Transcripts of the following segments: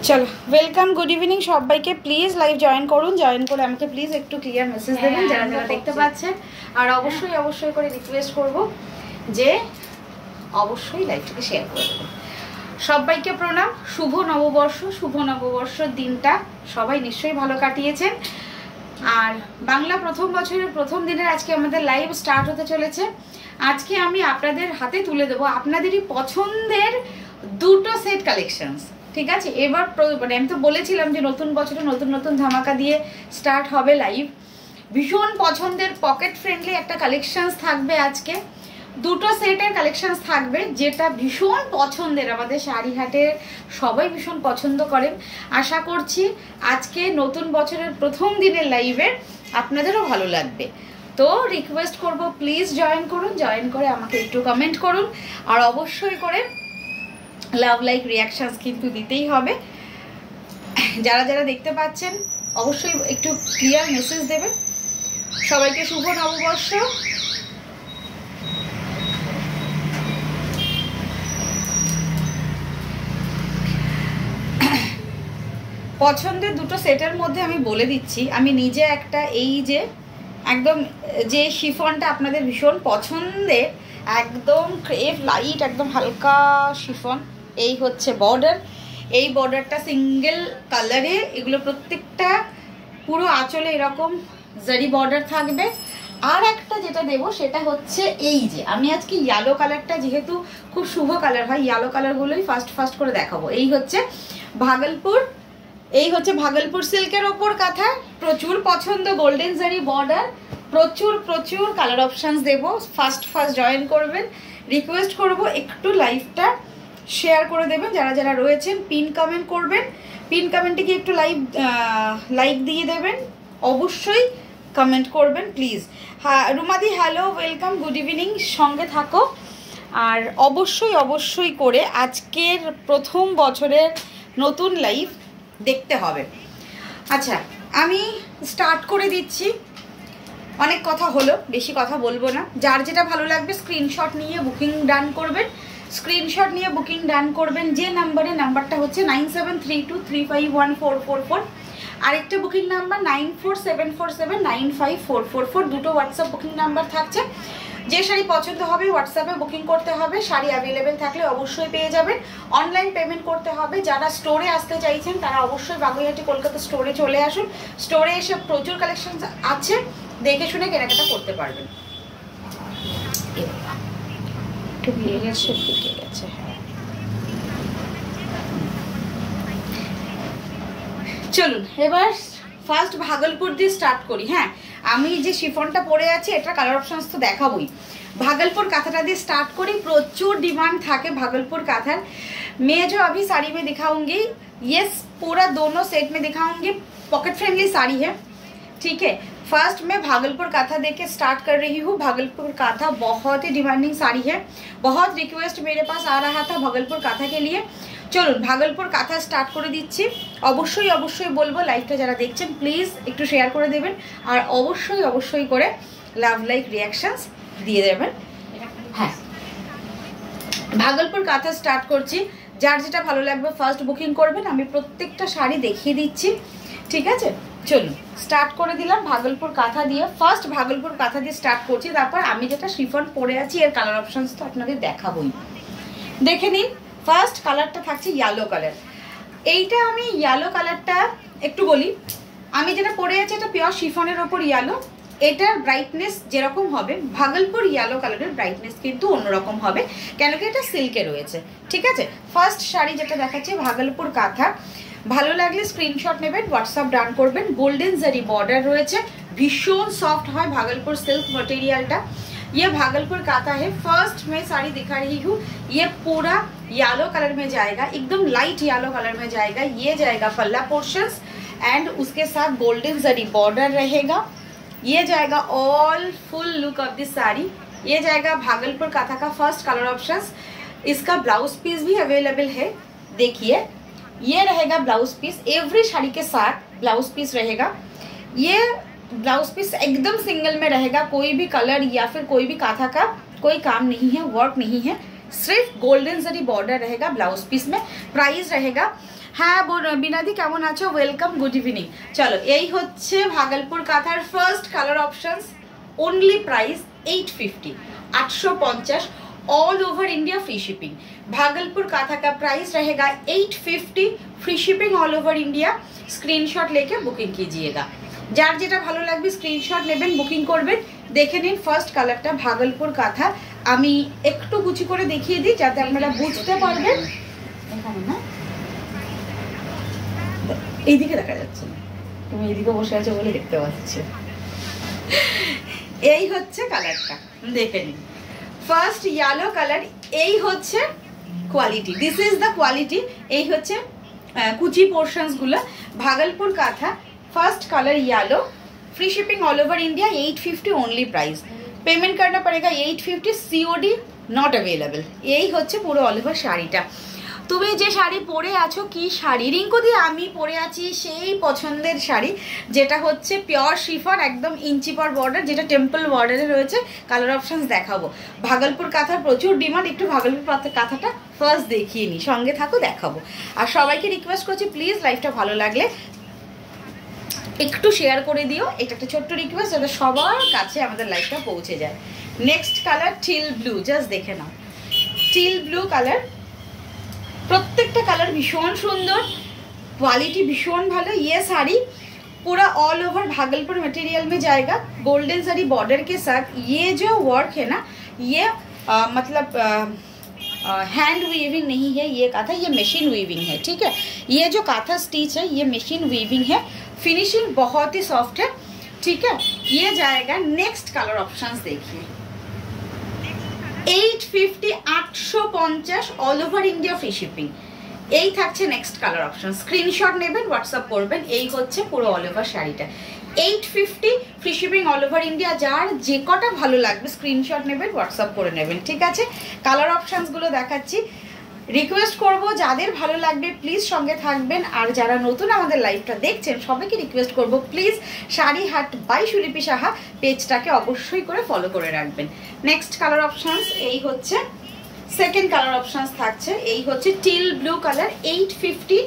চলো welcome good evening সবাইকে। Please live join করুন, জয়েন করে আমাকে প্লিজ একটু ক্লিয়ার মেসেজ দেবেন যারা যারা দেখতে পাচ্ছেন। আর অবশ্যই অবশ্যই করে রিকোয়েস্ট করব যে অবশ্যই লাইভটাকে শেয়ার করে দেবেন। সবাইকে প্রণাম, শুভ নববর্ষ। শুভ নববর্ষের দিনটা সবাই নিশ্চয়ই ভালো কাটিয়েছেন। আর বাংলা প্রথম বছরের প্রথম দিনের আজকে আমাদের লাইভ স্টার্ট হতে চলেছে। আজকে আমি আপনাদের হাতে তুলে দেবো আপনাদেরই পছন্দের দুটো সেট কালেকশনস। ঠিক আছে, এবার মানে আমি তো বলেছিলাম যে নতুন বছরে নতুন নতুন ধামাকা দিয়ে স্টার্ট হবে লাইভ। ভীষণ পছন্দের পকেট ফ্রেন্ডলি একটা কালেকশনস থাকবে আজকে। দুটো সেটের কালেকশনস থাকবে যেটা ভীষণ পছন্দের, আমাদের শাড়িহাটের সবাই ভীষণ পছন্দ করেন। আশা করছি আজকে নতুন বছরের প্রথম দিনের লাইভে আপনাদেরও ভালো লাগবে। তো রিকোয়েস্ট করব প্লিজ জয়েন করুন, জয়েন করে আমাকে একটু কমেন্ট করুন। আর অবশ্যই করে লাভ লাইক রিয়াকশনস কিন্তু দিতেই হবে। যারা যারা দেখতে পাচ্ছেন অবশ্যই একটু ক্লিয়ার মেসেজ দেবেন। সবাইকে শুভ নববর্ষ। পছন্দের দুটো সেটের মধ্যে আমি বলে দিচ্ছি, আমি নিজে একটা এই যে একদম যে শিফনটা আপনাদের ভীষণ পছন্দের, একদম ক্রেভ লাইট একদম হালকা শিফন, এই হচ্ছে বর্ডার। এই বর্ডারটা সিঙ্গেল কালারে, এগুলো প্রত্যেকটা পুরো আঁচলে এরকম জারি বর্ডার থাকবে। আর একটা যেটা দেবো সেটা হচ্ছে এই যে আমি আজকে ইয়েলো কালারটা, যেহেতু খুব শুভ কালার হয়, ইয়েলো কালারগুলোই ফার্স্ট করে দেখাবো। এই হচ্ছে ভাগলপুর, এই হচ্ছে ভাগলপুর সিল্কের ওপর কাঁথা, প্রচুর পছন্দ, গোল্ডেন জারি বর্ডার, প্রচুর প্রচুর কালার অপশানস দেবো। ফার্স্ট জয়েন করবেন। রিকোয়েস্ট করব একটু লাইভটা শেয়ার করে দেবেন যারা যারা রয়েছেন। পিন কমেন্ট করবেন, পিন কমেন্টে কি একটু লাইক দিয়ে দেবেন। অবশ্যই কমেন্ট করবেন প্লিজ। হ্যাঁ রুমাদি, হ্যালো, ওয়েলকাম, গুড ইভিনিং, সঙ্গে থাকো। আর অবশ্যই অবশ্যই করে আজকের প্রথম বছরের নতুন লাইভ দেখতে হবে। আচ্ছা আমি স্টার্ট করে দিচ্ছি। অনেক কথা হলো, বেশি কথা বলবো না। যার যেটা ভালো লাগবে স্ক্রিনশট নিয়ে বুকিং ডান করবেন, স্ক্রিনশট নিয়ে বুকিং ডান করবেন। যে নাম্বারটা হচ্ছে 9732351444। আরেকটা বুকিং নাম্বার 9474795444। দুটো হোয়াটসঅ্যাপ বুকিং নাম্বার থাকছে। যে শাড়ি পছন্দ হবে হোয়াটসঅ্যাপে বুকিং করতে হবে। শাড়ি অ্যাভেলেবেল থাকলে অবশ্যই পেয়ে যাবেন। অনলাইন পেমেন্ট করতে হবে। যারা স্টোরে আসতে চাইছেন তারা অবশ্যই বাগুইহাটি কলকাতা স্টোরে চলে আসুন। স্টোরে এসে প্রচুর কালেকশন আছে, দেখে শুনে কেনাকাটা করতে পারবেন। চলুন এবার ফার্স্ট ভাগলপুর দিয়ে স্টার্ট করি। হ্যাঁ আমি যে শিফনটা পরে আছি এটা কালার অপশনস তো দেখাবোই। भागलपुर कांथा দিয়ে स्टार्ट करी। प्रचुर डिमांड থাকে भागलपुर कांथा। मैं जो अभी साड़ी में दिखाऊंगी ये पूरा दोनों सेट में दिखाऊंगी। पॉकेट फ्रेंडली साड़ी है, ठीक है। फर्स्ट मैं भागलपुर कांथा देख के स्टार्ट कर रही हूँ। भागलपुर कांथा बहुत ही डिमांडिंग साड़ी है, बहुत रिक्वेस्ट मेरे पास आ रहा था भागलपुर कांथा के लिए। চলুন ভাগলপুর কাঁথা স্টার্ট করে দিচ্ছি। অবশ্যই অবশ্যই বলবো লাইভটা যারা দেখছেন প্লিজ একটু শেয়ার করে দেবেন। আর অবশ্যই অবশ্যই করে লাভ লাইক রিয়াকশনস দিয়ে দেবেন। হ্যাঁ ভাগলপুর কাঁথা স্টার্ট করছি। যার যেটা ভালো লাগবে ফার্স্ট বুকিং করবেন। আমি প্রত্যেকটা শাড়ি দেখিয়ে দিচ্ছি, ঠিক আছে। চলুন স্টার্ট করে দিলাম ভাগলপুর কাঁথা দিয়ে। ফার্স্ট ভাগলপুর কাঁথা দিয়ে স্টার্ট করছি, তারপর আমি যেটা শিফন পরে আছি এর কালার অপশনস তো আপনাদের দেখাবোই। দেখে নিন। ফার্স্ট কালারটা থাকছে ইয়েলো কালার। এইটা আমি ইয়েলো কালারটা একটু বলি, আমি যেটা পরে আছি এটা পিওর শিফনের ওপর ইয়েলো। এটার ব্রাইটনেস যেরকম হবে ভাগলপুর ইয়েলো কালারের ব্রাইটনেস কিন্তু অন্যরকম হবে, কেন কি এটা সিল্কে রয়েছে, ঠিক আছে। ফার্স্ট শাড়ি যেটা দেখাচ্ছে ভাগলপুর কাঁথা। ভালো লাগলে স্ক্রিনশট নেবেন, হোয়াটসঅ্যাপ ডান করবেন। গোল্ডেন জারি বর্ডার রয়েছে, ভীষণ সফট হয় ভাগলপুর सिल्क मटेरियलটা। ये भागलपुर कांथा है। फर्स्ट मैं साड़ी दिखा रही हूँ, ये पूरा येलो कलर में जाएगा, एकदम लाइट येलो कलर में जाएगा। ये जाएगा पल्ला पोर्शंस एंड उसके साथ गोल्डन जरी बॉर्डर रहेगा। ये जाएगा all full look of this sari. ये जाएगा भागलपुर कांथा का फर्स्ट कलर ऑप्शंस। इसका ब्लाउज पीस भी अवेलेबल है, देखिए ये रहेगा ब्लाउज पीस। एवरी साड़ी के साथ ब्लाउज पीस रहेगा। ये ब्लाउज पीस एकदम सिंगल में रहेगा, कोई भी कलर या फिर कोई भी कांथा का कोई काम नहीं है, वर्क नहीं है, सिर्फ गोल्डन जरी बॉर्डर रहेगा ब्लाउज पीस में। प्राइस रहेगा হ্যাঁ বিনাদি কেমন আছো? Welcome, good evening. চলো, এই হচ্ছে ভাগলপুর কাঁথার first colour options. Only price 850, 850 all over India free shipping. Bhagalpur kantha का प्राइस रहेगा 850, free shipping all over India. Screenshot लेके बुकिंग कीजिएगा। যার যেটা ভালো লাগবে স্ক্রিনশট নেবেন, বুকিং করবেন। দেখে নিন ফার্স্ট কালারটা ভাগলপুর কাঁথা। আমি একটু গুছি করে দেখিয়ে দিই যাতে আপনারা বুঝতে পারবেন। এখানে না, এইদিকে দেখা যাচ্ছে না, তুমি এইদিকে বসে আছো বলে দেখতে পাচ্ছি। এই হচ্ছে কালারটা, দেখে নিন। ফার্স্ট ইয়েলো কালার, এই হচ্ছে quality, this is the quality. এই হচ্ছে কুচি পোর্শনস গুলো। ভাগলপুর কাঁথা first colour yellow, free shipping all over India, 850 only price. Payment करना पड़ेगा 850, सीओडी नॉट अवेलेबल। यही হচ্ছে পুরো অল ওভার শাড়িটা। তুমি যে শাড়ি পরে আছো কি শাড়ি রিঙ্কু দি? আমি পরে আছি সেই পছন্দের শাড়ি যেটা হচ্ছে পিওর শিফন, একদম ইঞ্চি পর বর্ডার, যেটা টেম্পল বর্ডারে রয়েছে। কালার অপশনস দেখাবো। ভাগলপুর কাঁথার প্রচুর ডিমান্ড, একটু ভাগলপুর কাঁথাটা ফার্স্ট দেখিয়ে নি, সঙ্গে থাকো দেখাবো। আর সবাইকে রিকোয়েস্ট করছি প্লিজ লাইভটা ভালো লাগলে একটু শেয়ার করে দিও, এটা একটা ছোট্ট রিকোয়েস্ট যাতে সবার কাছে আমাদের লাইভটা পৌঁছে যায়। Next colour teal blue, just দেখে নাও। টিল ব্লু কালার, প্রত্যেকটা কালার ভীষণ সুন্দর, क्वालिटी भीषण भालो। ये साड़ी पूरा ऑल ओवर भागलपुर मटेरियल में जाएगा, गोल्डन साड़ी बॉर्डर के साथ। ये जो वर्क है ना, ये मतलब हैंड वीविंग नहीं है ये काथा, ये मशीन वीविंग है, ठीक है। ये जो काथा स्टिच है ये मशीन वीविंग है, फिनिशिंग बहुत ही सॉफ्ट है, ठीक है। ये जाएगा। नेक्स्ट कलर ऑप्शंस देखिए, 850, 850 all over India free shipping. এই থাকছে নেক্সট কালার অপশন। স্ক্রিনশট নেবেন, হোয়াটসঅ্যাপ করবেন। এই হচ্ছে পুরো অল ওভার শাড়িটা, 850 free shipping all over India. যার যে কটা ভালো লাগবে স্ক্রিনশট নেবেন, হোয়াটসঅ্যাপ করে নেবেন, ঠিক আছে। কালার অপশনসগুলো দেখাচ্ছি। রিকোয়েস্ট করব যাদের ভালো লাগবে প্লিজ সঙ্গে থাকবেন। আর যারা নতুন আমাদের লাইভটা দেখছেন সবাইকে রিকোয়েস্ট করব প্লিজ শাড়ি হাট বাই সুলিপি সাহা পেজটাকে অবশ্যই করে ফলো করে রাখবেন। নেক্সট কালার অপশনস এই হচ্ছে সেকেন্ড কালার অপশনস থাকছে। এই হচ্ছে teal blue colour, 850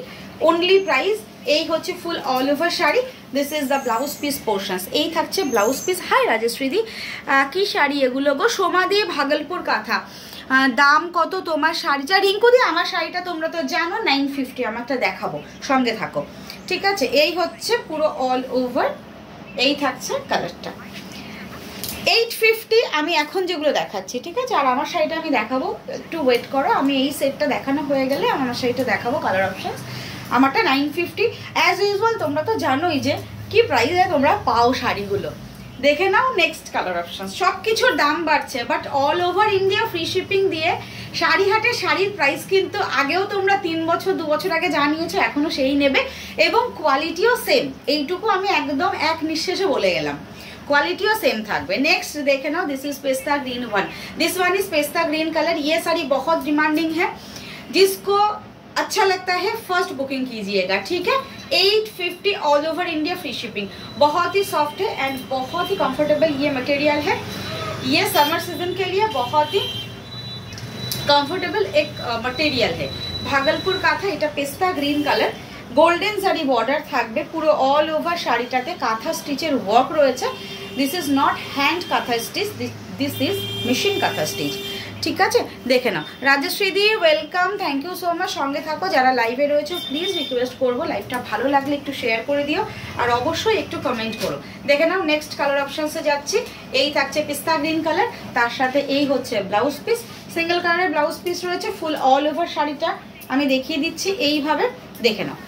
only price. এই হচ্ছে full all over sari. This is the blouse piece portions. এই থাকছে ব্লাউজ পিস। হাই রাজশ্রীদি, কি শাড়ি এগুলো গো? সোমা দিয়ে ভাগলপুর কাঁথা। দাম কত তোমার শাড়িটা? রিঙ্কু দি আমার শাড়িটা তোমরা তো জানো 950, আমারটা দেখাবো, সঙ্গে থাকো, ঠিক আছে। এই হচ্ছে পুরো অল ওভার, এই থাকছে কালারটা 850। আমি এখন যেগুলো দেখাচ্ছি, ঠিক আছে। আর আমার শাড়িটা আমি দেখাবো, একটু ওয়েট করো। আমি এই সেটটা দেখানো হয়ে গেলে আমার শাড়িটা দেখাবো। কালার অপশনস আমারটা 950 অ্যাজ ইউজুয়াল। তোমরা তো জানোই যে কি প্রাইসে তোমরা পাও শাড়িগুলো, দেখে নাও। Next colour option. সব কিছুর দাম বাড়ছে, but all over India free shipping দিয়ে শাড়ি হাটে শাড়ির প্রাইস কিন্তু আগেও তোমরা 3 বছর 2 বছর আগে জানিয়েছো, এখনো সেই নেবে এবং কোয়ালিটিও সেম। এইটুকু আমি একদম এক নিঃশ্বাসে বলে গেলাম, क्वालिटीও सेम থাকবে। नेक्स्ट देखे ना, this is pista green one, this one is pista green colour. ये साड़ी बहुत डिमांडिंग है, जिसको अच्छा लगता है फर्स्ट बुकिंग कीजिएगा, ठीक है। 850 all over India free shipping. बहुत ही सॉफ्ट है एंड बहुत ही कंफर्टेबल ये मटेरियल है। ये समर सीजन के लिए बहुत ही कंफर्टेबल एक मटेरियल है। भागलपुर काथा, এটা पेस्ता green colour, golden sari border থাকবে পুরো অল ওভার শাড়িটাতে। কাঁথা স্টিচের ওয়ার্ক রয়েছে। This is not hand kantha stitch, this is machine kantha stitch, ঠিক আছে। দেখে নাও। Rajashree di welcome, thank you so much. সঙ্গে থাকো যারা লাইভে রয়েছে প্লিজ রিকোয়েস্ট করবো লাইভটা ভালো লাগলে একটু শেয়ার করে দিও আর অবশ্যই একটু কমেন্ট করো। দেখে নাও। নেক্সট কালার অপশনসে যাচ্ছি। এই থাকছে পিস্তা গ্রিন কালার, তার সাথে এই হচ্ছে ব্লাউজ পিস। সিঙ্গেল কালারের ব্লাউজ পিস রয়েছে। ফুল অল ওভার শাড়িটা আমি দেখিয়ে দিচ্ছি এইভাবে, দেখে নাও।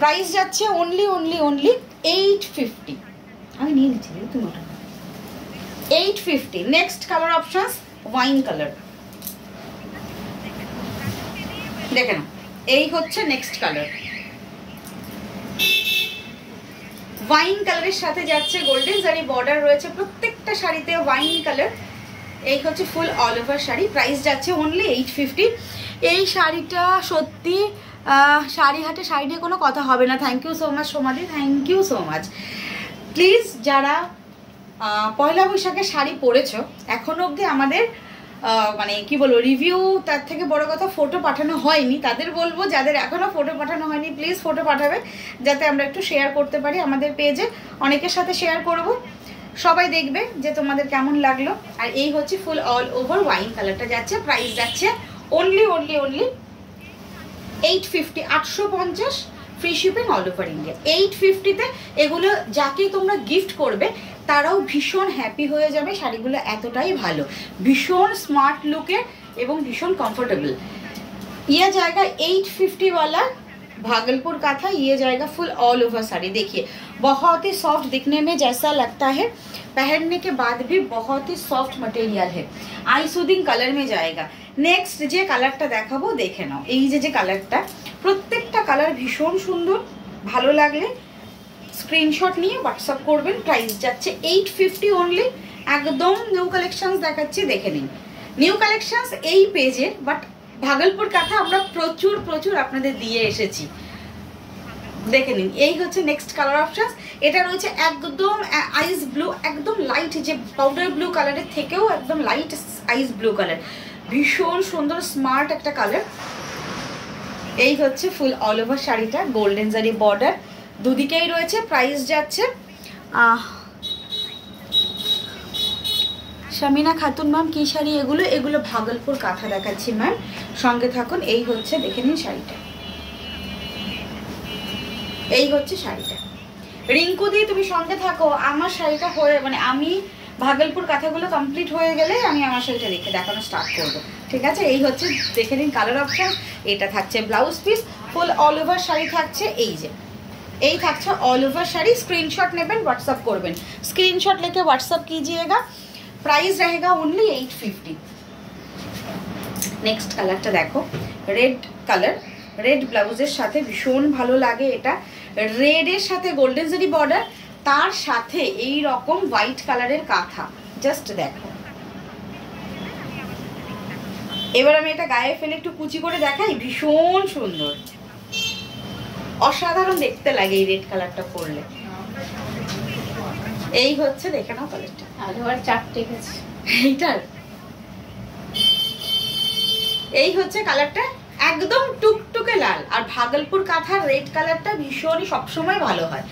প্রাইস যাচ্ছে অনলি 850। আমি নিয়ে নিচ্ছি তুমি 850। Next colour options wine colour, দেখে নাও। এই হচ্ছে নেক্সট কালার, ওয়াইন কালারের সাথে যাচ্ছে গোল্ডেন শাড়ি বর্ডার রয়েছে প্রত্যেকটা শাড়িতে ওয়াইন কালার। এই হচ্ছে full all over sari. Price যাচ্ছে অনলি 850। এই শাড়িটা সত্যি শাড়ি হাটে শাড়ি নিয়ে কোনো কথা হবে না। থ্যাংক ইউ সো মাচ সোমাদি, thank you so much. Please যারা পয়লা বৈশাখে শাড়ি পরেছো এখনো অবধি আমাদের মানে কি বলবো রিভিউ, তার থেকে বড় কথা ফটো পাঠানো হয়নি। তাদের বলবো যাদের এখনও ফটো পাঠানো হয়নি প্লিজ ফটো পাঠাবে, যাতে আমরা একটু শেয়ার করতে পারি আমাদের পেজে, অনেকের সাথে শেয়ার করব, সবাই দেখবে যে তোমাদের কেমন লাগলো। আর এই হচ্ছে ফুল অল ওভার ওয়াইন কালারটা যাচ্ছে, প্রাইস যাচ্ছে only 850, 850, free shipping all over India. 850-তে এগুলো যাকেই তোমরা গিফট করবে তারাও ভীষণ হ্যাপি হয়ে যাবে। শাড়িগুলো এতটাই ভালো, ভীষণ স্মার্ট লুকের এবং ভীষণ কम्फर्टेबल। ये जाएगा 850 वाला भागलपुर का था। ये जाएगा फुल ऑल ओवर साड़ी। देखिए बहुत ही सॉफ्ट दिखने में जैसा लगता है, पहनने के बाद भी बहुत ही सॉफ्ट मटेरियल है। आई सूदिंग कलर में जाएगा। नेक्स्ट जे कलरটা দেখাবো দেখে নাও। এই যে কালারটা, প্রত্যেকটা কালার ভীষণ সুন্দর, ভালো লাগলে স্ক্রিনশট নিয়ে হোয়াটসঅ্যাপ করবেন। প্রাইস যাচ্ছে 850 অনলি। একদম নিউ কালেকশনস দেখাচ্ছি, দেখে নিন। নিউ কালেকশনস এই পেজের, বাট ভাগলপুর কাঁথা আমরা প্রচুর আপনাদের দিয়ে এসেছি, দেখে নিন। এই হচ্ছে নেক্সট কালার অপশনস। এটা রয়েছে একদম আইস ব্লু, একদম লাইট, যে পাউডার ব্লু কালারের থেকেও একদম লাইট আইস ব্লু কালার, ভীষণ সুন্দর স্মার্ট একটা কালার। এই হচ্ছে ফুল অল ওভার শাড়িটা, গোল্ডেন জারি বর্ডার দুদিকেই রয়েছে। প্রাইস যাচ্ছে শামিনা খাতুন ম্যাম কি শাড়ি এগুলো? এগুলো ভাগলপুর কাঁথা দেখাচ্ছি ম্যাম, সঙ্গে থাকুন। এই হচ্ছে দেখে নিন শাড়িটা, এই হচ্ছে শাড়িটা। রিঙ্কু দি তুমি সঙ্গে থাকো, আমার শাড়িটা হয়ে মানে আমি ভাগলপুর কাঁথাগুলো কমপ্লিট হয়ে গেলে আমি আমার শাড়িটা দেখানো স্টার্ট করবো, ঠিক আছে? এই হচ্ছে দেখে নিন কালার অপশন। এটা থাকছে ব্লাউজ পিস, ফুল অল ওভার শাড়ি থাকছে। এই থাকছে ऑल ओवर শাড়ি। स्क्रीनशॉट নেবেন, হোয়াটসঅ্যাপ করবেন। स्क्रीनशॉट लेके व्हाट्सएप कीजिएगा। प्राइस रहेगा ओनली 850। नेक्स्ट কালারটা দেখো, রেড কালার, রেড ব্লাউজের সাথে ভীষণ ভালো লাগে এটা। রেডের সাথে গোল্ডেন জারি বর্ডার, তার সাথে এই রকম হোয়াইট কালারের কাঁথা, জাস্ট দেখো। এবার আমি এটা গায়ে ফেলে একটু কুচি করে দেখাই, ভীষণ সুন্দর, অসাধারণ দেখতে লাগে এই রেড কালারটা পরলে। এই হচ্ছে দেখে নাও কালারটা, আবার চারটে গেছে এইটার। এই হচ্ছে কালারটা, একদম টুকটুকে লাল। আর ভাগলপুর কাঁথার রেড কালারটা ভীষণই সবসময় ভালো হয়।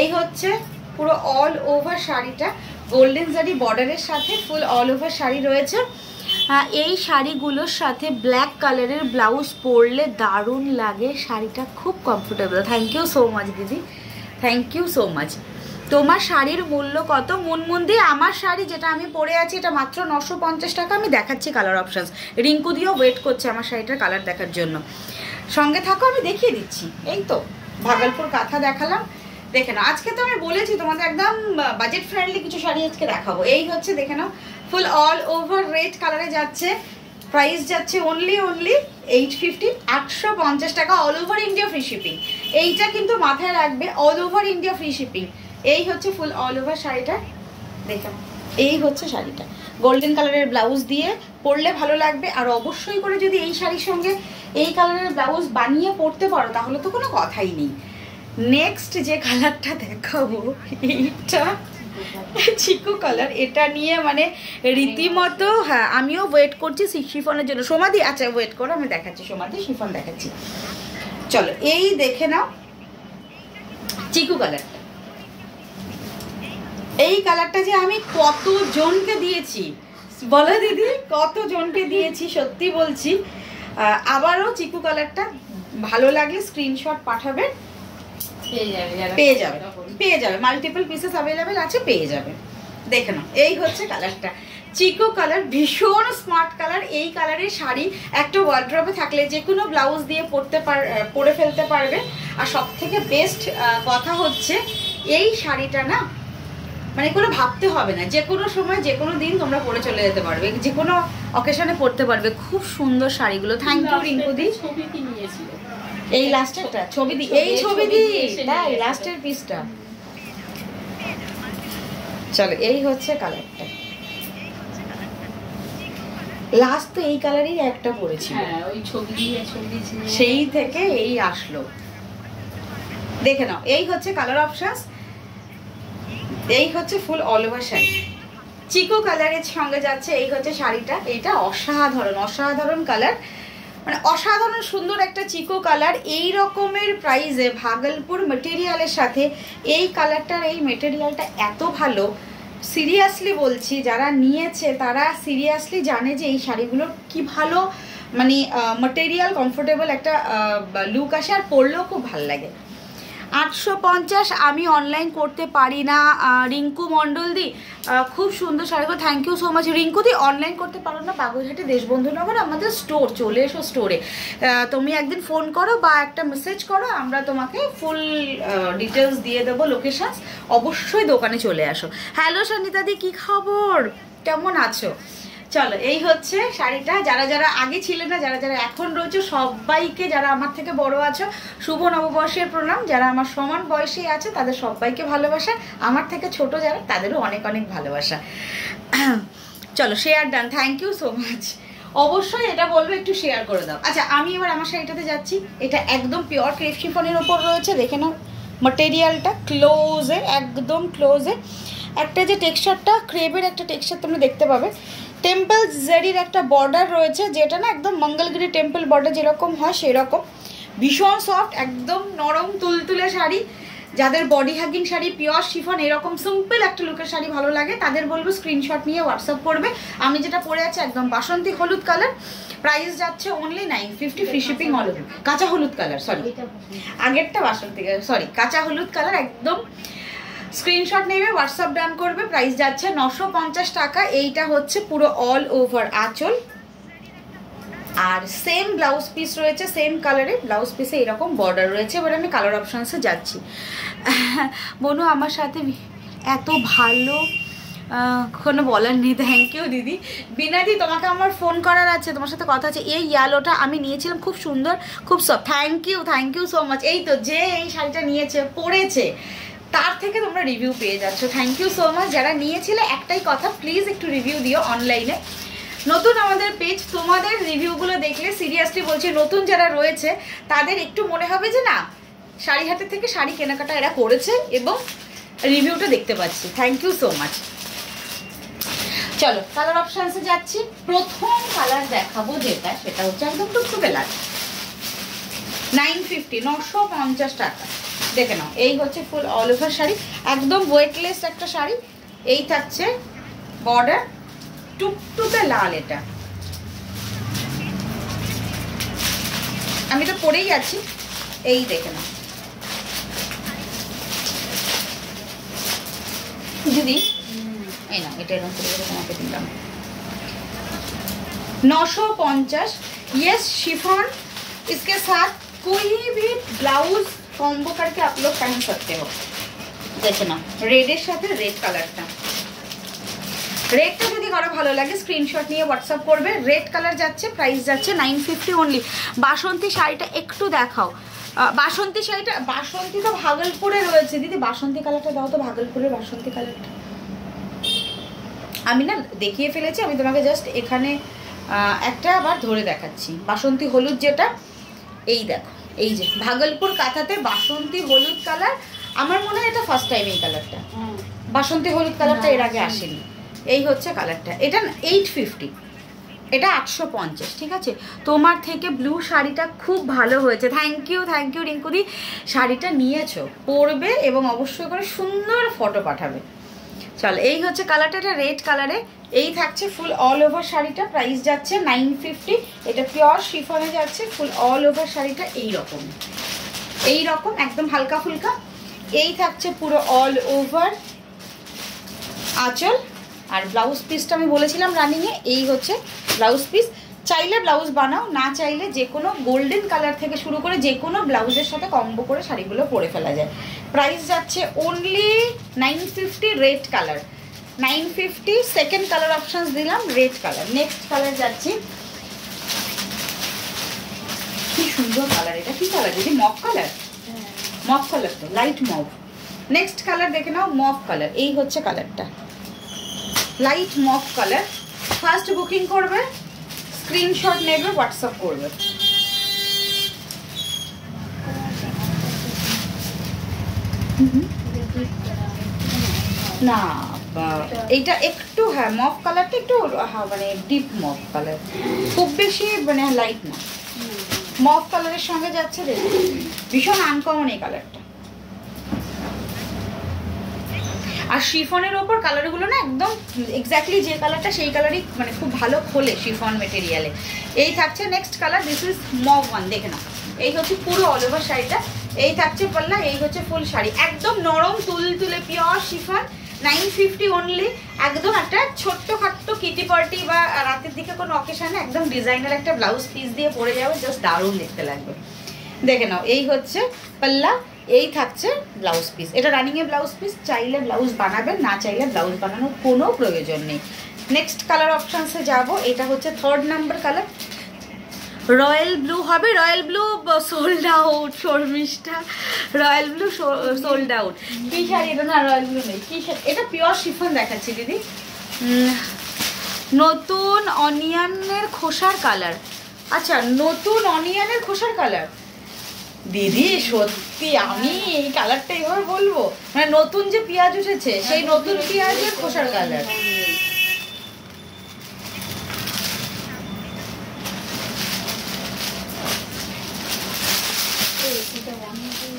এই হচ্ছে পুরো অল ওভার শাড়িটা, গোল্ডেন জারি বর্ডারের সাথে ফুল অল ওভার শাড়ি রয়েছে। এই শাড়িগুলোর সাথে ব্ল্যাক কালারের ব্লাউজ পরলে দারুণ লাগে, শাড়িটা খুব comfortable. Thank you so much দিদি, থ্যাংক ইউ সো মাচ। তোমার শাড়ির মূল্য কত মুনমুন্দি? আমার শাড়ি যেটা আমি পরে আছি এটা মাত্র 950 টাকা। আমি দেখাচ্ছি কালার অপশানস। রিঙ্কু দিয়েও ওয়েট করছে আমার শাড়িটার কালার দেখার জন্য, সঙ্গে থাকো, আমি দেখিয়ে দিচ্ছি। এই তো ভাগলপুর কাঁথা দেখালাম, দেখে নাও। আজকে তো আমি বলেছি তোমাদের একদম বাজেট ফ্রেন্ডলি কিছু শাড়ি আজকে দেখাবো। এই হচ্ছে দেখে নাও, ফুল অল ওভার রেড কালারে যাচ্ছে। প্রাইস যাচ্ছে অনলি 850, 850 টাকা, all over India free shipping. এইটা কিন্তু মাথায় রাখবে, all over India free shipping. এই হচ্ছে ফুল অল ওভার শাড়িটা, দেখো। এই হচ্ছে শাড়িটা, গোল্ডেন কালারের ব্লাউজ দিয়ে পরলে ভালো লাগবে। আর অবশ্যই করে যদি এই শাড়ির সঙ্গে এই কালারের ব্লাউজ বানিয়ে পরতে পারো তাহলে তো কোনো কথাই নেই। নেক্সট যে কালারটা দেখাবো, এইটা চিকু কালার। এটা নিয়ে মানে রীতিমতো, হ্যাঁ আমিও ওয়েট করছি শিফনের জন্য। সমাধি, আচ্ছা ওয়েট করো, আমি দেখাচ্ছি সমাধি, শিফন দেখাচ্ছি। চলো এই দেখে নাও চিকু কালারটা। এই কালারটা যে আমি কতজনকে দিয়েছি বলো দিদি, কতজনকে দিয়েছি, সত্যি বলছি। আবারও চিকু কালারটা ভালো লাগলে স্ক্রিনশট পাঠাবে, পেয়ে যাবে। মাল্টিপল পিসেস অ্যাভেলেবেল আছে, পেয়ে যাবে। দেখে নাও, এই হচ্ছে কালারটা, চিকু কালার, ভীষণ স্মার্ট কালার। এই কালারের শাড়ি একটা ওয়ার্ড্রবে থাকলে যে কোনো ব্লাউজ দিয়ে পরে ফেলতে পারবে। আর সব থেকে বেস্ট কথা হচ্ছে এই শাড়িটা না মানে কোনো ভাবতে হবে না, যে কোনো সময় যে কোনো দিন তোমরা পরে চলে যেতে পারবে, যে কোনো অকেশনে পরতে পারবে। খুব সুন্দর শাড়িগুলো। থ্যাংক ইউ রিঙ্কু দি। এই লাস্টেরটা ছবি দি, এই ছবি দি, তাই লাস্টের পিসটা। চলো এই হচ্ছে কালারটা, লাস্ট তো এই কালারই একটা পরেছি, সেই থেকে এই আসলো। দেখে নাও, এই হচ্ছে কালার অপশনস। এই হচ্ছে ফুল অল ওভার শাড়ি, চিকো কালারের সঙ্গে যাচ্ছে। এই হচ্ছে শাড়িটা, এটা অসাধারণ অসাধারণ কালার, মানে অসাধারণ সুন্দর একটা চিকো কালার। এই রকমের প্রাইসে ভাগলপুর মেটেরিয়ালের সাথে এই কালারটার এই মেটেরিয়ালটা এত ভালো, সিরিয়াসলি বলছি, যারা নিয়েছে তারা সিরিয়াসলি জানে যে এই শাড়িগুলোর কি ভালো মানে মেটেরিয়াল, কমফোর্টেবল একটা লুক আসে, আর পরলেও খুব ভালো লাগে। 850 আমি অনলাইন করতে পারি না। রিঙ্কু মণ্ডল দি খুব সুন্দর শাড়িগুলো, thank you so much. Rinku দি অনলাইন করতে পারো না, বাগুইহাটে দেশবন্ধুনগর আমাদের স্টোর, চলে এসো স্টোরে। তুমি একদিন ফোন করো বা একটা মেসেজ করো, আমরা তোমাকে ফুল ডিটেলস দিয়ে দেবো, লোকেশান। অবশ্যই দোকানে চলে আসো। হ্যালো সনিতা দি, কী খবর, কেমন আছো? চলো, এই হচ্ছে শাড়িটা। যারা যারা আগে ছিলেন না, যারা যারা এখন রয়েছে, সবাইকে, যারা আমার থেকে বড় আছো, শুভ নববর্ষের প্রণাম। যারা আমার সমান বয়সী আছে তাদের সবাইকে ভালোবাসা, আমার থেকে ছোট যারা তাদেরও অনেক অনেক ভালোবাসা। চলো, share done, thank you so much. অবশ্যই এটা বলবো একটু শেয়ার করে দাও। আচ্ছা, আমি এবার আমার শাড়িটাতে যাচ্ছি। এটা একদম পিওর ক্রেপ শিফনের ওপর রয়েছে, দেখে নাও ম্যাটেরিয়ালটা ক্লোজে, একদম ক্লোজে। একটা যে টেক্সচারটা, ক্রেপের একটা টেক্সচার তোমরা দেখতে পাবে। টেম্পল জেরির একটা বর্ডার রয়েছে, যেটা না একদম মঙ্গলগিরি টেম্পল বর্ডার যেরকম হয় সেরকম, ভীষণ সফট, একদম নরম তুলতুলে শাড়ি। যাদের body hugging sari, pure chiffon, এরকম সিম্পল একটা লুকের শাড়ি ভালো লাগে, তাদের বলবো স্ক্রিনশট নিয়ে হোয়াটসঅ্যাপ করবে। আমি যেটা পরে আছি একদম বাসন্তী হলুদ কালার, প্রাইস যাচ্ছে only 950, free shipping all over. কাঁচা হলুদ কালার, সরি আগেরটা বাসন্তী, সরি কাঁচা হলুদ কালার, একদম স্ক্রিনশট নেবে, হোয়াটসঅ্যাপ ডান করবে। প্রাইস যাচ্ছে 950 টাকা। এইটা হচ্ছে পুরো অল ওভার আঁচল, আর সেম ব্লাউজ পিস রয়েছে, সেম কালারে ব্লাউজ পিসে এরকম বর্ডার রয়েছে। এবার আমি কালার অপশানসে যাচ্ছি। বনু আমার সাথে এত ভালো কোনো বলার নেই, থ্যাংক ইউ দিদি। বিনাদি, তোমাকে আমার ফোন করার আছে, তোমার সাথে কথা আছে। এই ইয়েলোটা আমি নিয়েছিলাম, খুব সুন্দর, খুব soft, thank you so much. এই তো যে এই শাড়িটা নিয়েছে, পরেছে, তার থেকে তোমরা রিভিউ পেয়ে যাচ্ছ, থ্যাংক ইউ সো মাচ। যারা নিয়েছিলে একটাই কথা, প্লিজ একটু রিভিউ দিও অনলাইনে। নতুন আমাদের পেজ, তোমাদের রিভিউগুলো দেখলে সিরিয়াসলি বলছি, নতুন যারা রয়েছে তাদের একটু মনে হবে যে না, শাড়ি হাটের থেকে শাড়ি কেনাকাটা এরা করেছে এবং রিভিউটা দেখতে পাচ্ছি, থ্যাংক ইউ সো মাচ। চলো কালার অপশানসে যাচ্ছি। প্রথম কালার দেখাবো যেটা, সেটা হচ্ছে একদম টুকটুকে লাল, 950, 950 টাকা। দেখে নাও, এই হচ্ছে ফুল অল ওভার শাড়ি, একদম ওয়েটলেস একটা শাড়ি। এই থাকছে বর্ডার, টুকটুকে লাল। এটা আমি তো পরেই আছি, এই দেখে নাও দিদি, এই না, এটা এরকম করে তোমাকে দিলাম 950। यस शिफॉन, इसके साथ कोई भी ब्लाउज कॉम्बो करके आप लोग पहन सकते हो। দেখে না, রেডের সাথে রেড কালারটা, রেডটা যদি কারো ভালো লাগে স্ক্রিনশট নিয়ে হোয়াটসঅ্যাপ করবে। রেড কালার যাচ্ছে, প্রাইস যাচ্ছে 950 অনলি। বাসন্তী শাড়িটা একটু দেখাও। বাসন্তী শাড়িটা, বাসন্তী তো ভাগলপুরে রয়েছে দিদি, বাসন্তী কালারটা দাও তো, ভাগলপুরের বাসন্তী কালারটা। আমি না দেখিয়ে ফেলেছি, আমি তোমাকে জাস্ট এখানে একটা আবার ধরে দেখাচ্ছি। বাসন্তী হলুদ যেটা, এই দেখো, এই যে ভাগলপুর কাঁথাতে বাসন্তী হলুদ কালার। আমার মনে হয় এটা ফার্স্ট টাইম এই কালারটা, বাসন্তী হলুদ কালারটা এর আগে আসেনি। এই হচ্ছে কালারটা, এটা 850, এটা 850, ঠিক আছে। তোমার থেকে ব্লু শাড়িটা খুব ভালো হয়েছে, থ্যাংক ইউ রিঙ্কুদি। শাড়িটা নিয়েছো, পরবে এবং অবশ্যই করে সুন্দর ফটো পাঠাবে। চলো, এই হচ্ছে কালারটা, এটা রেড কালারে। এই থাকছে ফুল অল ওভার শাড়িটা, প্রাইস যাচ্ছে 950। এটা পিওর শিফনে যাচ্ছে, ফুল অল ওভার শাড়িটা এইরকম একদম হালকা ফুলকা। এই থাকছে পুরো অল ওভার আঁচল, আর ব্লাউজ পিসটা আমি বলেছিলাম রানিংয়ে, এই হচ্ছে ব্লাউজ পিস। চাইলে ব্লাউজ বানাও, না চাইলে যে কোনো গোল্ডেন কালার থেকে শুরু করে যে কোনো ব্লাউজের সাথে কম্বো করে শাড়িগুলো পরে ফেলা যায়। প্রাইস যাচ্ছে only 950, red colour 950। Second colour options দিলাম রেড কালার। নেক্সট কালার যাচ্ছি, কি সুন্দর কালার, এটা কি কালার দিদি? মফ কালার, মফ কালার তো, লাইট মফ। নেক্সট কালার দেখে নাও, মফ কালার। এই হচ্ছে কালারটা, লাইট মফ কালার। ফার্স্ট বুকিং করবে, স্ক্রিনশট নেবে, হোয়াটসঅ্যাপ করবে। না এইটা একটু হ্যাঁ মফ কালারটা একটু মানে ডিপ মফ কালার, খুব বেশি মানে লাইট না, মফ কালারের সঙ্গে যাচ্ছে। দেখুন ভীষণ আনকমন এই কালারটা। আর শিফনের ওপর কালারগুলো না একদম এক্স্যাক্টলি যে কালারটা সেই কালারই মানে খুব ভালো খোলে শিফন মেটেরিয়ালে। এই থাকছে next colour, this is mauve one. দেখে না, এই হচ্ছে পুরো অল ওভার শাড়িটা, এই থাকছে পাল্লা, এই হচ্ছে ফুল শাড়ি, একদম নরম তুলতুলে পিওর শিফন, 950 অনলি। একদম একটা ছোট্ট খাট্ট কিটি পার্টি বা রাতের দিকে কোনো অকেশনে একদম ডিজাইনার একটা ব্লাউজ পিস দিয়ে পরে যাবে, জাস্ট দারুণ দেখতে লাগবে। দেখে নাও, এই হচ্ছে পাল্লা, এই থাকছে ব্লাউজ পিস। এটা রানিং এ ব্লাউজ পিস, চাইলে ব্লাউজ বানাবেন, না চাইলে ব্লাউজ বানানোর কোনো প্রয়োজন নেই। নেক্সট কালার অপশনসে যাব। এটা হচ্ছে 3rd number colour, royal blue হবে। Royal blue sold out, Sharmishtha royal blue sold out. কি শাড়ি এটা? না রয়্যাল ব্লু নেই, কি শাড়ি এটা? পিওর শিফন দেখাচ্ছি দিদি, নতুন অনিয়নের খোসার কালার। আচ্ছা, নতুন অনিয়নের খোসার কালার দিদি, সত্যি আমি এই কালারটা এভাবে বলবো? মানে নতুন যে পেঁয়াজ উঠেছে সেই নতুন পেঁয়াজের খোসার কালার।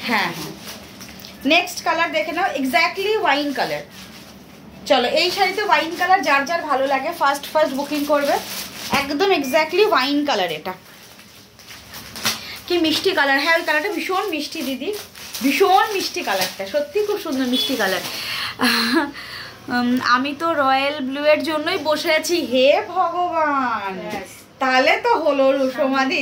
হ্যাঁ হ্যাঁ, নেক্সট কালার দেখে নাও, এক্স্যাক্টলি ওয়াইন কালার। চলো, এই শাড়িতে ওয়াইন কালার যার যার ভালো লাগে ফার্স্ট বুকিং করবে। একদম এক্স্যাক্টলি ওয়াইন কালার, এটা কি মিষ্টি কালার। হ্যাঁ, ওই কালারটা ভীষণ মিষ্টি দিদি, ভীষণ মিষ্টি কালারটা, সত্যি খুব সুন্দর মিষ্টি কালার। আমি তো রয়্যাল ব্লু এর জন্যই বসে আছি, হে ভগবান। তাহলে তো হলো রুসমাদি।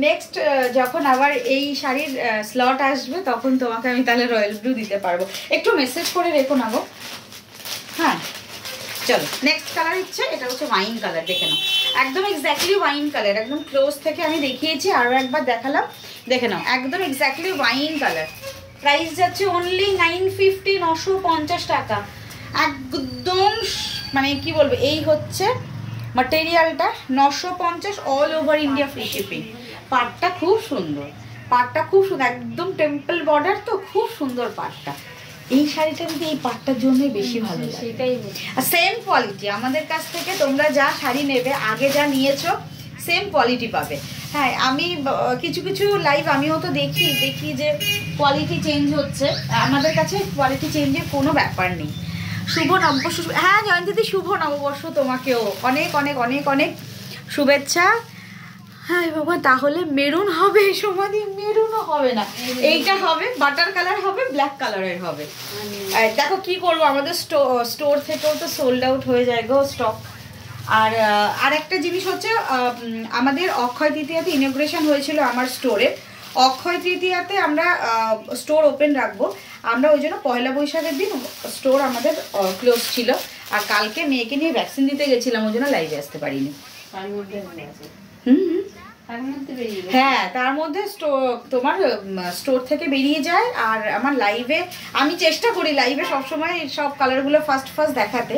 নেক্সট যখন আবার এই শাড়ির স্লট আসবে তখন তোমাকে আমি তাহলে রয়্যাল ব্লু দিতে পারবো। একটু মেসেজ করে রেখো না গো। হ্যাঁ চলো, নেক্সট কালার হচ্ছে, এটা হচ্ছে ওয়াইন কালার। দেখে নাও, একদম এক্স্যাক্টলি ওয়াইন কালার, একদম ক্লোজ থেকে আমি দেখিয়েছি, আরও একবার দেখালাম। দেখে নাও, একদম এক্স্যাক্টলি ওয়াইন কালার। প্রাইস যাচ্ছে অনলি 950, 950 টাকা। একদম মানে কি বলবো, এই হচ্ছে ম্যাটেরিয়ালটা, 950 all over India free shipping. পাটটা খুব সুন্দর, পাটটা খুব সুন্দর, একদম টেম্পল বর্ডার তো, খুব সুন্দর পাটটা। এই শাড়িটা কিন্তু এই পাটটার জন্যই বেশি ভালো লাগে, সেটাই। আর সেম কোয়ালিটি আমাদের কাছ থেকে তোমরা যা শাড়ি নেবে আগে যা নিয়েছো সেম কোয়ালিটি পাবে। হ্যাঁ, আমি কিছু কিছু লাইভ আমিও তো দেখি যে কোয়ালিটি চেঞ্জ হচ্ছে, আমাদের কাছে কোয়ালিটি চেঞ্জের কোনো ব্যাপার নেই। শুভ নববর্ষ, হ্যাঁ জয়ন্তীদি শুভ নববর্ষ তোমাকেও অনেক অনেক অনেক অনেক শুভেচ্ছা। হ্যাঁ বাবা, তাহলে মেরুন হবে সমাধি? মেরুনও হবে না, এইটা হবে বাটার কালার হবে, ব্ল্যাক কালারের হবে। দেখো কি করবো, আমাদের স্টোর থেকেও তো সোল্ড আউট হয়ে যায় গো স্টক। আর একটা জিনিস হচ্ছে, আমাদের অক্ষয় তৃতীয়াতে ইনগ্রেশন হয়েছিল আমার স্টোরে। অক্ষয় তৃতীয়াতে আমরা স্টোর ওপেন রাখবো, আমরা ওই জন্য পয়লা বৈশাখের দিন স্টোর আমাদের ক্লোজ ছিল। আর কালকে মেয়েকে নিয়ে ভ্যাকসিন দিতে গেছিলাম, ওই জন্য লাইভে আসতে পারিনি। হ্যাঁ, তার মধ্যে তোমার স্টোর থেকে বেরিয়ে যায়। আর আমার লাইভে আমি চেষ্টা করি লাইভে সবসময় সব কালারগুলো ফার্স্ট দেখাতে,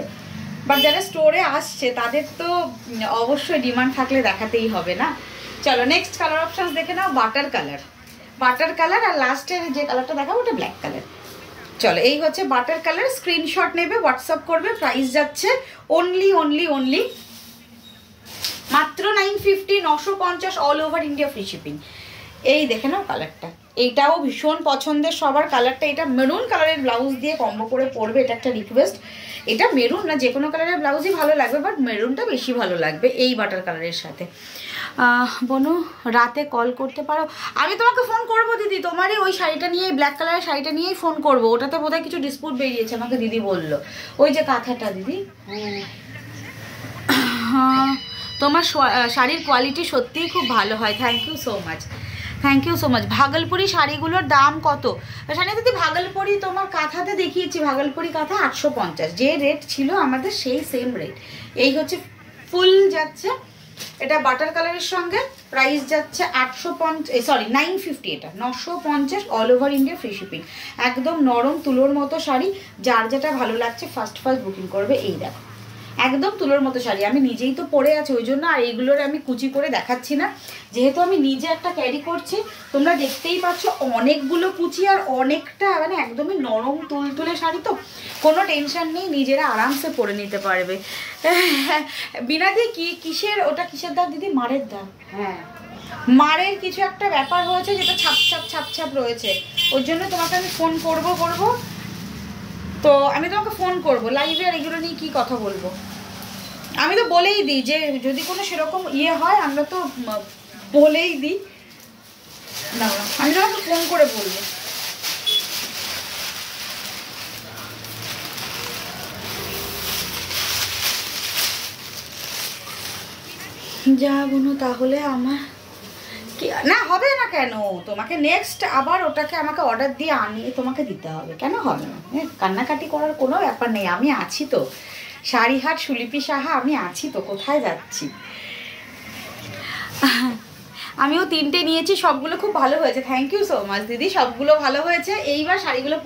বাট যারা স্টোরে আসছে তাদের তো অবশ্যই ডিমান্ড থাকলে দেখাতেই হবে না। চলো, নেক্সট কালার অপশনস দেখে নাও, বাটার কালার। আর লাস্টের যে কালারটা দেখাবো ওটা ব্ল্যাক কালার। চলো, এই হচ্ছে বাটার কালার। স্ক্রিনশট নেবে, হোয়াটসঅ্যাপ করবে। প্রাইস যাচ্ছে অনলি মাত্র 950, 950 all over India free shipping. এই দেখে নাও কালারটা, এইটাও ভীষণ পছন্দের সবার কালারটা। এটা মেরুন কালারের ব্লাউজ দিয়ে কম্বো করে পরবে, এটা একটা রিকোয়েস্ট। এটা মেরুন না, যে কোনো কালারের ব্লাউজই ভালো লাগবে, বাট মেরুনটা বেশি ভালো লাগবে এই বাটার কালারের সাথে। বনু রাতে কল করতে পারো? আমি তোমাকে ফোন করবো দিদি, তোমারই ওই শাড়িটা নিয়ে, ব্ল্যাক কালারের শাড়িটা নিয়েই ফোন করবো। ওটাতে বোধহয় কিছু ডিসপুট বেরিয়েছে, আমাকে দিদি বললো। ওই যে কাঁথাটা দিদি, তোমার শাড়ির কোয়ালিটি সত্যিই খুব ভালো হয়। Thank you so much. Bhagalpuri শাড়িগুলোর দাম কত? শাড়ি দিদি ভাগলপুরি তোমার কাঁথাতে দেখিয়েছি, ভাগলপুরি কাঁথা 850, যে রেট ছিল আমাদের সেই সেম রেট। এই হচ্ছে ফুল যাচ্ছে, এটা বাটার কালারের সঙ্গে। প্রাইস যাচ্ছে 950, এটা 950 all over India free shipping. একদম নরম তুলোর মতো শাড়ি, যার যেটা ভালো লাগছে ফার্স্ট বুকিং করবে। এই দেখো, একদম তুলোর মতো শাড়ি। আমি নিজেই তো পরে আছি, ওই জন্য আর এইগুলোর আমি কুচি করে দেখাচ্ছি না, যেহেতু আমি নিজে একটা ক্যারি করছি। তোমরা দেখতেই পাচ্ছ অনেকগুলো কুচি আর অনেকটা মানে একদমই নরম তুলতুলে শাড়ি, তো কোনো টেনশন নেই, নিজেরা আরামসে পরে নিতে পারবে। বিনাদি কিসের ওটা, কিসের দাগ দিদি? মারের দাগ। হ্যাঁ, মারের কিছু একটা ব্যাপার হয়েছে যেটা ছাপ রয়েছে, ওর জন্য তোমাকে আমি ফোন করব তো আমি তোমাকে ফোন করবো লাইভে, আর এগুলো নিয়ে কি কথা বলবো। আমি তো বলেই দিই যে যদি কোনো সেরকম হয় আমরা তো বলেই দিই, না আমি তোমাকে ফোন করে বলবো। যা বোনো তাহলে আমার না হবে না কেন, তোমাকে নেক্সট আবার ওটাকে আমাকে অর্ডার দিয়ে আনিয়ে তোমাকে দিতে হবে, কেন হবে না? কান্নাকাটি করার কোনো ব্যাপার নেই, আমি আছি তো। শাড়িহাট সুলিপি সাহা আমি আছি তো, কোথায় যাচ্ছি। আমিও 3টে নিয়েছি, সবগুলো খুব ভালো হয়েছে। থ্যাংক ইউ সো মাচ দিদি, সবগুলো ভালো হয়েছে। এইবার শাড়িগুলো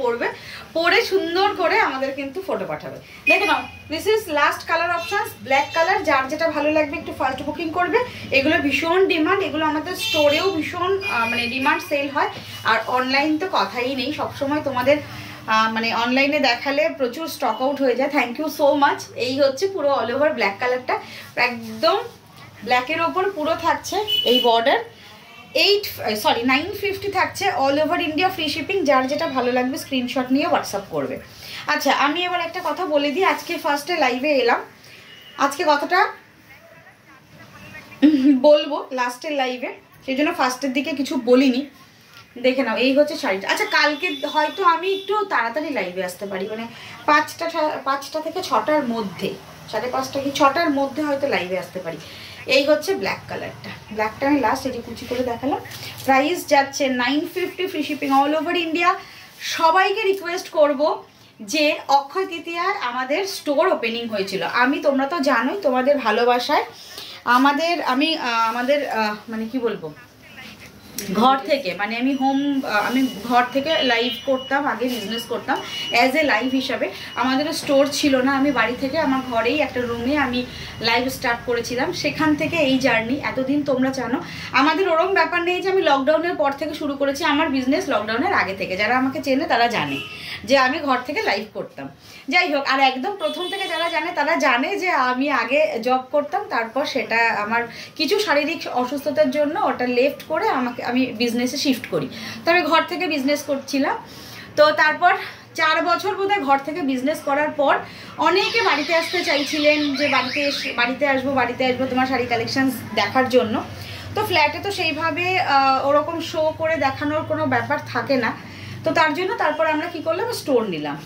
পরে সুন্দর করে আমাদের কিন্তু ফটো পাঠাবে। দেখে নাও, this is last colour options, black colour. যার যেটা ভালো লাগবে একটু ফার্স্ট বুকিং করবে। এগুলো ভীষণ ডিমান্ড, এগুলো আমাদের স্টোরেও ভীষণ মানে ডিমান্ড সেল হয়। আর অনলাইন তো কথাই নেই, সবসময় তোমাদের মানে অনলাইনে দেখালে প্রচুর স্টক আউট হয়ে যায়। Thank you so much. এই হচ্ছে পুরো অল ওভার ব্ল্যাক কালারটা, একদম ব্ল্যাকের ওপর পুরো থাকছে এই বর্ডার। 950 থাকছে, all over India free shipping. যার যেটা ভালো লাগবে স্ক্রিনশট নিয়ে হোয়াটসঅ্যাপ করবে। আচ্ছা, আমি এবার একটা কথা বলে দিই। আজকে ফার্স্টে লাইভে এলাম, আজকে কথাটা বলবো লাস্টের লাইভে, সেই জন্য ফার্স্টের দিকে কিছু বলিনি। দেখে নাও, এই হচ্ছে শাড়িটা। আচ্ছা, কালকে হয়তো আমি একটু তাড়াতাড়ি লাইভে আসতে পারি, মানে 5টা থেকে 6টার মধ্যে, 5:30 কি 6টার মধ্যে হয়তো লাইভে আসতে পারি। এই হচ্ছে ব্ল্যাক কালারটা, ব্ল্যাকটা আমি লাস্ট এটি কুচি করে দেখালাম। প্রাইস যাচ্ছে 950 free shipping all over India. সবাইকে রিকোয়েস্ট করব যে অক্ষয় তৃতীয়ায় আমাদের স্টোর ওপেনিং হয়েছিল। তোমরা তো জানোই, তোমাদের ভালোবাসায় আমাদের মানে কি বলবো, ঘর থেকে মানে আমি ঘর থেকে লাইভ করতাম, আগে বিজনেস করতাম অ্যাজ এ লাইভ হিসাবে। আমাদের স্টোর ছিল না, আমি বাড়ি থেকে আমার ঘরেই একটা রুমে আমি লাইভ স্টার্ট করেছিলাম। সেখান থেকে এই জার্নি এতদিন তোমরা জানো। আমাদের ওরকম ব্যাপার নেই যে আমি লকডাউনের পর থেকে শুরু করেছি, আমার বিজনেস লকডাউনের আগে থেকে। যারা আমাকে চেনে তারা জানে যে আমি ঘর থেকে লাইভ করতাম। যাই হোক, আর একদম প্রথম থেকে যারা জানে তারা জানে যে আমি আগে জব করতাম, তারপর সেটা আমার কিছু শারীরিক অসুস্থতার জন্য ওটা লেফট করে আমি বিজনেসে শিফট করি। তো আমি ঘর থেকে বিজনেস করছিলাম। তো তারপর 4 বছর বোধহয় ঘর থেকে বিজনেস করার পর অনেকে বাড়িতে আসতে চাইছিলেন যে বাড়িতে আসবো তোমার শাড়ি কালেকশন দেখার জন্য। তো ফ্ল্যাটে তো সেইভাবে ওরকম শো করে দেখানোর কোনো ব্যাপার থাকে না। তো তার জন্য তারপর আমরা কি করলাম, স্টোর নিলাম।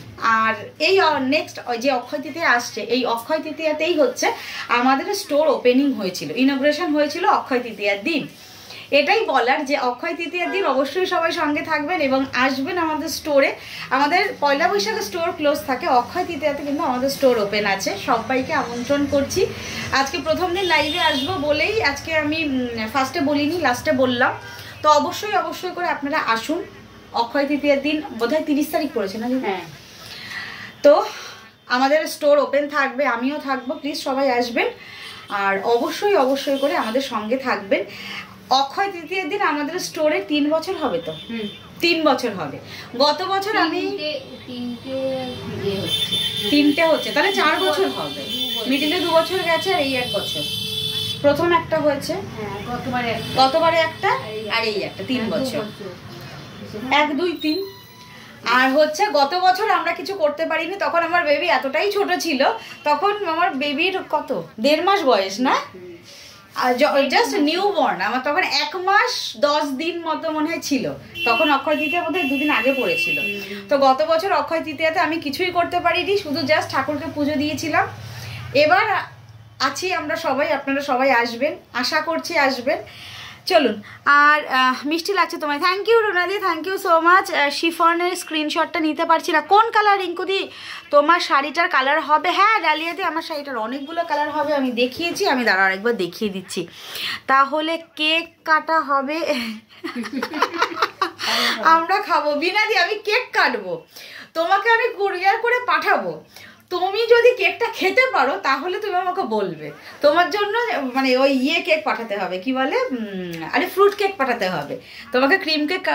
আর এই নেক্সট যে অক্ষয় তৃতীয়া আসছে, এই অক্ষয় তৃতীয়াতেই হচ্ছে আমাদের স্টোর ওপেনিং হয়েছিল, ইনগ্রেশন হয়েছিল অক্ষয় তৃতীয়ার দিন। এটাই বলার যে অক্ষয় তৃতীয়ার দিন অবশ্যই সবাই সঙ্গে থাকবেন এবং আসবেন আমাদের স্টোরে। আমাদের পয়লা বৈশাখে স্টোর ক্লোজ থাকে, অক্ষয় তৃতীয়াতে কিন্তু আমাদের স্টোর ওপেন আছে। সবাইকে আমন্ত্রণ করছি। আজকে প্রথম দিন লাইভে আসবো বলেই আজকে আমি ফার্স্টে বলিনি, লাস্টে বললাম। তো অবশ্যই করে আপনারা আসুন। অক্ষয় তৃতীয়ার দিন বোধহয় 30 তারিখ পড়েছে না? হ্যাঁ। তো আমাদের স্টোর ওপেন থাকবে, আমিও থাকবো। প্লিজ সবাই আসবেন আর অবশ্যই করে আমাদের সঙ্গে থাকবেন। অক্ষয় তৃতীয়ার দিন আমাদের স্টোরে 3 বছর হবে। তো 3 বছর হবে। গত বছর আমি 3টে হচ্ছে, তাহলে 4 বছর হবে। মিডিলে 2 বছর গেছে আর এই 1 বছর। প্রথম একটা হয়েছে, গতবারে একটা, আর এই একটা, 3 বছর। 1 2 3। আর হচ্ছে গত বছর আমরা কিছু করতে পারিনি, তখন আমার বেবি এতটাই ছোট ছিল। তখন আমার বেবির কত 1.5 মাস বয়স না, জাস্ট নিউ বর্ন। আমার তখন 1 মাস 10 দিন মতো মনে হয় ছিল। তখন অক্ষয় তৃতীয়া বোধহয় 2 দিন আগে পড়েছিল। তো গত বছর অক্ষয় তৃতীয়াতে আমি কিছুই করতে পারিনি, শুধু জাস্ট ঠাকুরকে পুজো দিয়েছিলাম। এবার আছি আমরা সবাই, আপনারা সবাই আসবেন, আশা করছি আসবেন। চলুন। আর মিষ্টি লাগছে তোমায়, থ্যাংক ইউ রুনাদি, থ্যাংক ইউ সো মাচ। শিফনের স্ক্রিনশটটা নিতে পারছি না। কোন কালার রিঙ্কুদি তোমার শাড়িটার কালার হবে? হ্যাঁ ডালিয়াদি, আমার শাড়িটার অনেকগুলো কালার হবে, আমি দেখিয়েছি। আমি দাঁড়া আরেকবার দেখিয়ে দিচ্ছি। তাহলে কেক কাটা হবে, আমরা খাবো। বিনাদি, আমি কেক কাটবো, তোমাকে আমি কুরিয়ার করে পাঠাবো। তুমি যদি কেকটা খেতে পারো তাহলে তুমি আমাকে বলবে, তোমার জন্য মানে ওই কেক পাঠাতে হবে, কি বলে আরে ফ্রুট কেক পাঠাতে হবে। তোমাকে ক্রিম কেক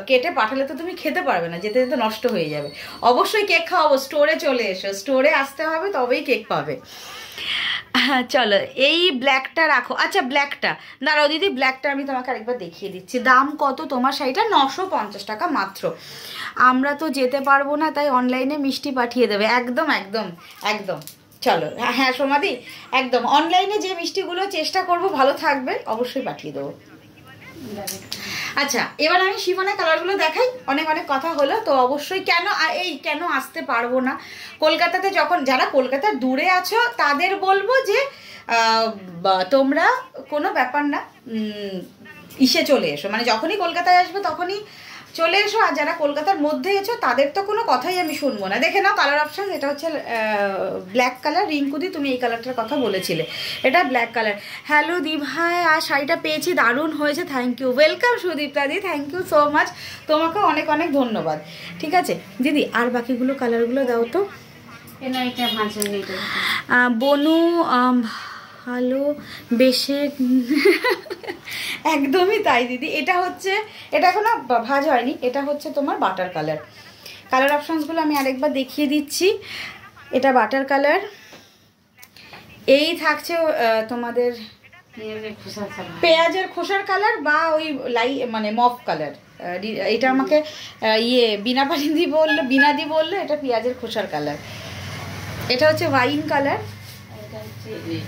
কেটে পাঠালে তো তুমি খেতে পারবে না, যেতে যেতে নষ্ট হয়ে যাবে। অবশ্যই কেক খাওয়াবো, স্টোরে চলে এসো, স্টোরে আসতে হবে তবেই কেক পাবে। চলো এই ব্ল্যাকটা রাখো। আচ্ছা ব্ল্যাকটা দাঁড়াও দিদি, ব্ল্যাকটা আমি তোমাকে আরেকবার দেখিয়ে দিচ্ছি। দাম কত তোমার শাড়িটা? 950 টাকা মাত্র। আমরা তো যেতে পারবো না, তাই অনলাইনে মিষ্টি পাঠিয়ে দেবে। একদম একদম একদম। চলো হ্যাঁ সোমাদি, একদম অনলাইনে যে মিষ্টিগুলো চেষ্টা করবো ভালো থাকবে, অবশ্যই পাঠিয়ে দেবো। আচ্ছা এবার আমি শিফনের কালারগুলো দেখাই। অনেক অনেক কথা হলো তো, অবশ্যই কেন আসতে পারবো না কলকাতাতে, যখন যারা কলকাতার দূরে আছো তাদের বলবো যে তোমরা কোনো ব্যাপার না, ইসে চলে এসো, মানে যখনই কলকাতায় আসবে তখনই চলে এসো। আর যারা কলকাতার মধ্যে এসো তাদের তো কোনো কথাই আমি শুনবো না। দেখে নাও কালার অপশান, এটা হচ্ছে ব্ল্যাক কালার। রিঙ্কুদি তুমি এই কালারটার কথা বলেছিলে, এটা ব্ল্যাক কালার। হ্যালো দি ভাই, আর শাড়িটা পেয়েছি, দারুণ হয়েছে, থ্যাংক ইউ। ওয়েলকাম সুদীপ্তাদি, থ্যাংক ইউ সো মাচ, তোমাকে অনেক অনেক ধন্যবাদ। ঠিক আছে দিদি, আর বাকিগুলো কালারগুলো দাও তো। বনু ভালো বেশে, একদমই তাই দিদি। এটা এখনো ভাজ হয়নি, এটা হচ্ছে তোমার বাটার কালার। কালার অপশানসগুলো আমি আরেকবার দেখিয়ে দিচ্ছি। এটা বাটার কালার, এই থাকছে তোমাদের পেঁয়াজের খোসার কালার বা ওই মানে মফ কালার। এটা আমাকে বিনাদি বললো এটা পেঁয়াজের খোসার কালার। এটা হচ্ছে ওয়াইন কালার,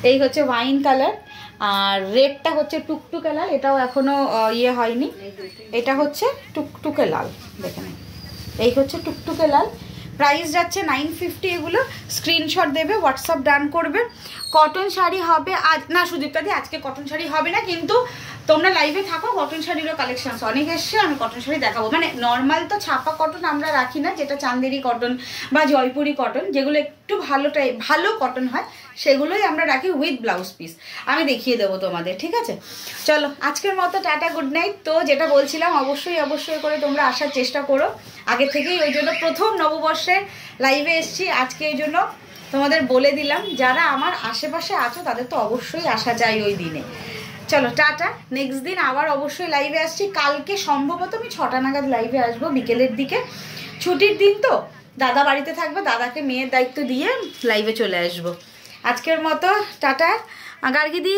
এই হচ্ছে ওয়াইন কালার। আর রেডটা হচ্ছে টুকটুকে লাল, এটাও এখনো হয়নি। এটা হচ্ছে টুকটুকে লাল, দেখেন এই হচ্ছে টুকটুকে লাল। প্রাইস যাচ্ছে 950। এগুলো স্ক্রিনশট দেবে, হোয়াটসঅ্যাপ ডান করবে। কটন শাড়ি হবে আজ না সুদীপ্তাদি, আজকে কটন শাড়ি হবে না, কিন্তু তোমরা লাইভে থাকো, কটন শাড়িরও কালেকশনস অনেক এসছে, আমি কটন শাড়ি দেখাবো। মানে নর্মাল তো ছাপা কটন আমরা রাখি না, যেটা চান্দেরি কটন বা জয়পুরি কটন, যেগুলো একটু ভালো কটন হয় সেগুলোই আমরা রাখি উইথ ব্লাউজ পিস। আমি দেখিয়ে দেবো তোমাদের, ঠিক আছে? চলো আজকের মতো টাটা, গুড নাইট। তো যেটা বলছিলাম, অবশ্যই করে তোমরা আসার চেষ্টা করো আগে থেকেই, ওই জন্য প্রথম নববর্ষে লাইভে এসছি আজকে, এই জন্য তোমাদের বলে দিলাম। যারা আমার আশেপাশে আছো তাদের তো অবশ্যই আসা যায় ওই দিনে। চলো টাটা, নেক্সট দিন আবার অবশ্যই লাইভে আসছি। কালকে সম্ভবত আমি 6টা নাগাদ লাইভে আসবো, বিকেলের দিকে। ছুটির দিন তো, দাদা বাড়িতে থাকবে, দাদাকে মেয়ের দায়িত্ব দিয়ে লাইভে চলে আসবো। আজকের মতো টাটা। গার্গিদি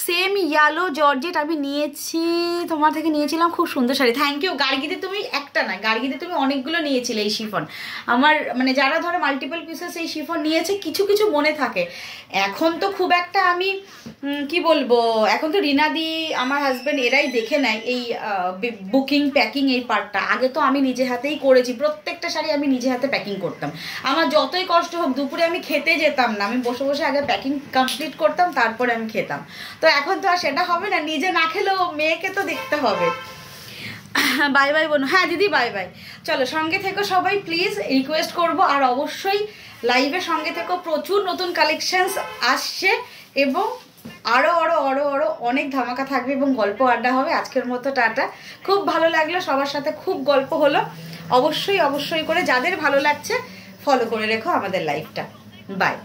সেম ইয়েলো জর্জেট আমি নিয়েছি, তোমার থেকে নিয়েছিলাম, খুব সুন্দর শাড়ি, থ্যাংক ইউ। গার্গিদি তুমি একটা না, গার্গিদি তুমি অনেকগুলো নিয়েছিলে এই শিফন। আমার মানে যারা ধরো মাল্টিপল পিসেস এই শিফন নিয়েছে, কিছু কিছু মনে থাকে। এখন তো খুব একটা আমি কি বলবো, এখন তো রিনাদি আমার হাজব্যান্ড এরাই দেখে নেয় এই বুকিং প্যাকিং এই পার্টটা। আগে তো আমি নিজে হাতেই করেছি, প্রত্যেকটা শাড়ি আমি নিজে হাতে প্যাকিং করতাম। আমার যতই কষ্ট হোক, দুপুরে আমি খেতে যেতাম না, আমি বসে বসে আগে প্যাকিং কমপ্লিট করতাম, তারপরে আমি খেতাম। তো এখন তো আর সেটা হবে না, নিজে না খেলেও মেয়েকে তো দেখতে হবে। বাই বাই বোন। হ্যাঁ দিদি বাই বাই। চলো সঙ্গে থেকো সবাই, প্লিজ রিকোয়েস্ট করব। আর অবশ্যই লাইভের সঙ্গে থেকো, প্রচুর নতুন কালেকশনস আসছে এবং আরো অনেক ধামাকা থাকবে এবং গল্প আড্ডা হবে। আজকের মতো টাটা, খুব ভালো লাগলো, সবার সাথে খুব গল্প হলো। অবশ্যই করে যাদের ভালো লাগছে ফলো করে রেখো আমাদের লাইভটা। বাই।